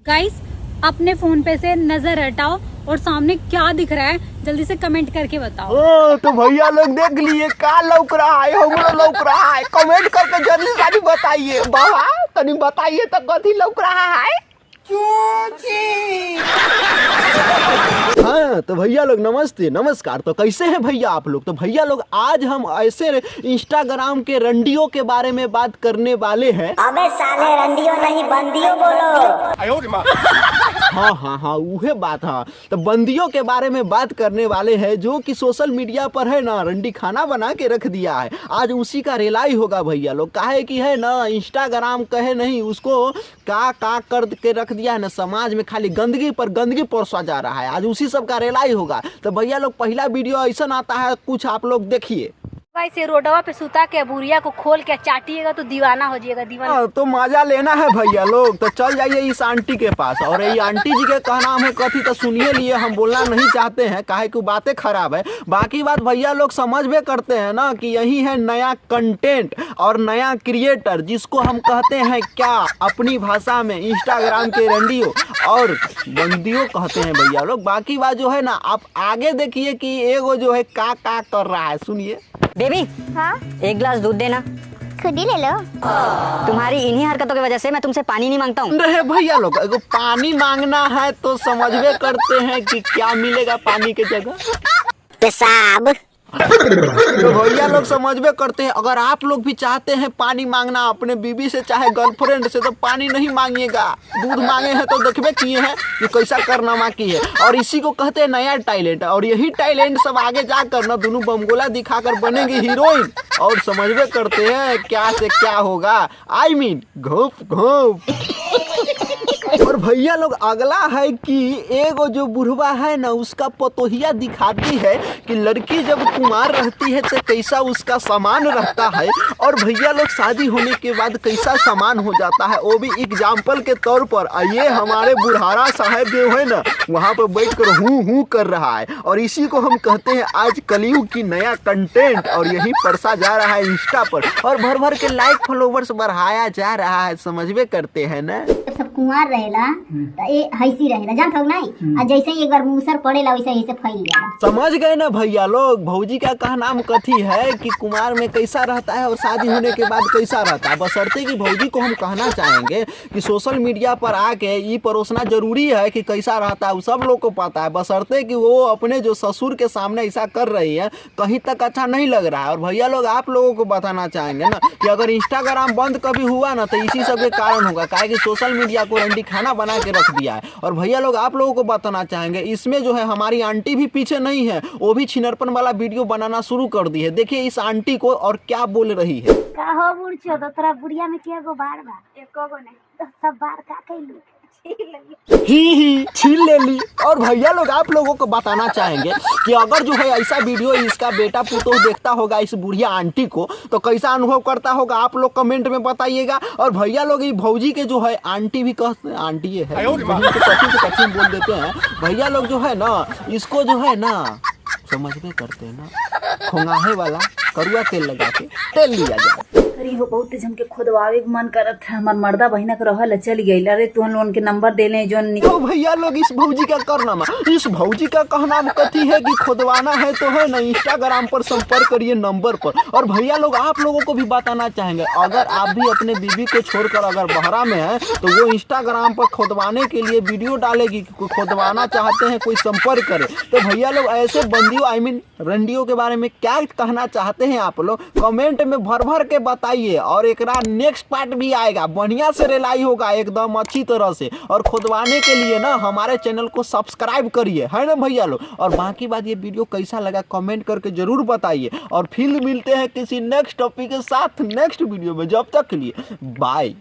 Guys अपने phone पे से नजर हटाओ और सामने क्या दिख रहा है जल्दी से कमेंट करके बताओ। तो भैया लोग देख लिए का लौक रहा है, हमरो लौक रहा है, कमेंट करके जल्दी सारी बताइए। बाबा तनी बताइए तो कथी लौक रहा है। हाँ तो भैया लोग नमस्ते नमस्कार। तो कैसे हैं भैया आप लोग। तो भैया लोग आज हम ऐसे इंस्टाग्राम के रंडियों के बारे में बात करने वाले हैं। अबे साले रंडियों नहीं बंदियों बोलो। हाँ उहे बात। हाँ तो बंदियों के बारे में बात करने वाले हैं जो कि सोशल मीडिया पर है ना रंडी खाना बना के रख दिया है। आज उसी का रिलाई होगा भैया लोग। काहे कि है ना इंस्टाग्राम कहे नहीं उसको का कर के रख दिया है ना, समाज में खाली गंदगी पर गंदगी परोसा जा रहा है। आज उसी सब का रिलाई होगा। तो भैया लोग पहला वीडियो ऐसा आता है, कुछ आप लोग देखिए। वैसे रोडवा पे सुता के बुढ़िया को खोल के चाटिएगा तो दीवाना हो जाएगा दीवाना। तो मजा लेना है भैया लोग तो चल जाइए इस आंटी के पास। और ये आंटी जी के का नाम है कथी तो सुनिए लिए, हम बोलना नहीं चाहते हैं काहे कि बातें खराब है। बाकी बात भैया लोग समझ में करते हैं ना कि यही है नया कंटेंट और नया क्रिएटर जिसको हम कहते हैं क्या अपनी भाषा में इंस्टाग्राम के रंडियों और बंदियों कहते हैं भैया लोग। बाकी बात जो है ना आप आगे देखिए कि एगो जो है का कर रहा है, सुनिए। बेबी हाँ एक गिलास दूध देना। खुद ही ले लो। तुम्हारी इन्हीं हरकतों की वजह से मैं तुमसे पानी नहीं मांगता हूँ। नहीं भैया लोग अगर पानी मांगना है तो समझवे करते हैं कि क्या मिलेगा पानी के जगह, पेशाब। तो भैया लोग समझवे करते हैं। अगर आप लोग भी चाहते हैं पानी मांगना अपने बीबी से चाहे गर्लफ्रेंड से तो पानी नहीं मांगिएगा। दूध मांगे हैं तो देखबे किए हैं कि कैसा कारनामा की है। और इसी को कहते हैं नया टैलेंट। और यही टैलेंट सब आगे जाकर ना दोनों बमगोला दिखाकर बनेगी हीरोइन। और समझवे करते हैं क्या से क्या होगा, I mean घोप। और भैया लोग अगला है कि एगो जो बुढ़वा है ना उसका पतोहिया दिखाती है कि लड़की जब कुमार रहती है तो कैसा उसका सामान रहता है और भैया लोग शादी होने के बाद कैसा सामान हो जाता है, वो भी एग्जाम्पल के तौर पर। ये हमारे बुढ़ारा साहब जो है ना वहाँ पर बैठ कर हूँ कर रहा है। और इसी को हम कहते हैं आज कलयुग की नया कंटेंट। और यही परसा जा रहा है इंस्टा पर और भर के लाइक फॉलोवर्स बढ़ाया जा रहा है। समझवे करते हैं ना। सब कुंवार रहेला तो ये हैसी रहेला जान थक नहीं। आज जैसे ही एक बार मूसर पड़ेला वैसे ही से फैल जाला। समझ गए ना भैया लोग। भौजी का कहनाम कथी है कि कुमार में कैसा रहता है और शादी होने के बाद कैसा रहता है। बशर्ते कि भौजी को हम कहना चाहेंगे कि सोशल मीडिया पर आके ये परोसना जरूरी है कि कैसा रहता है वो सब लोग को पता है। बशर्ते कि वो अपने जो ससुर के सामने ऐसा कर रही है कहीं तक अच्छा नहीं लग रहा है। और भैया लोग आप लोगों को बताना चाहेंगे ना कि अगर इंस्टाग्राम बंद कभी हुआ ना तो इसी सब के कारण होगा। काहे कि सोशल मीडिया को रंडी खाना बना के रख दिया है। और भैया लोग आप लोगों को बताना चाहेंगे इसमें जो है हमारी आंटी भी पीछे नहीं है, वो भी छिनरपन वाला वीडियो बनाना शुरू कर दी है। देखिए इस आंटी को और क्या बोल रही है। का हो बुढ़ियो तो तोरा बुढ़िया में के गो बार बा? एको गो नहीं तो सब बार का कैलू ही छीन ले ली। और भैया लोग आप लोगों को बताना चाहेंगे कि अगर जो है ऐसा वीडियो इसका बेटा पुतोह देखता होगा इस बुढ़िया आंटी को तो कैसा अनुभव करता होगा आप लोग कमेंट में बताइएगा। और भैया लोग ये भौजी के जो है आंटी भी कहते हैं, आंटी है कठिन बोल देते हैं। भैया लोग जो है ना इसको जो है ना समझ में करते हैं ना खोंगाहे वाला करुआ तेल लगा के तेल लिया जाए। अरे वो बहुत जम के खुदवावे के मन करत है। हमार मर्दा बहिना के रहल चल गई। अरे तुहन लोगन के नंबर देले जोन तो भैया लोग इस भौजी का करनामा, इस भौजी का कहना कथी है कि खुदवाना है तो है ना इंस्टाग्राम पर संपर्क करिए नंबर पर। और भैया लोग आप लोगों को भी बताना चाहेंगे अगर आप भी अपने बीबी को छोड़कर अगर बहरा में है तो वो इंस्टाग्राम पर खुदवाने के लिए वीडियो डालेगी। खुदवाना चाहते हैं कोई संपर्क करे। तो भैया लोग ऐसे बंदियों I mean रंडियों के बारे में क्या कहना चाहते हैं आप लोग कमेंट में भर के बताइए। और एक नेक्स्ट पार्ट भी आएगा, बढ़िया से रिलाई होगा एकदम अच्छी तरह से। और खुदवाने के लिए ना हमारे चैनल को सब्सक्राइब करिए, है ना भैया लोग। और बाकी बात ये वीडियो कैसा लगा कमेंट करके जरूर बताइए। और फिर मिलते हैं किसी नेक्स्ट टॉपिक के साथ नेक्स्ट वीडियो में। जब तक के लिए बाय।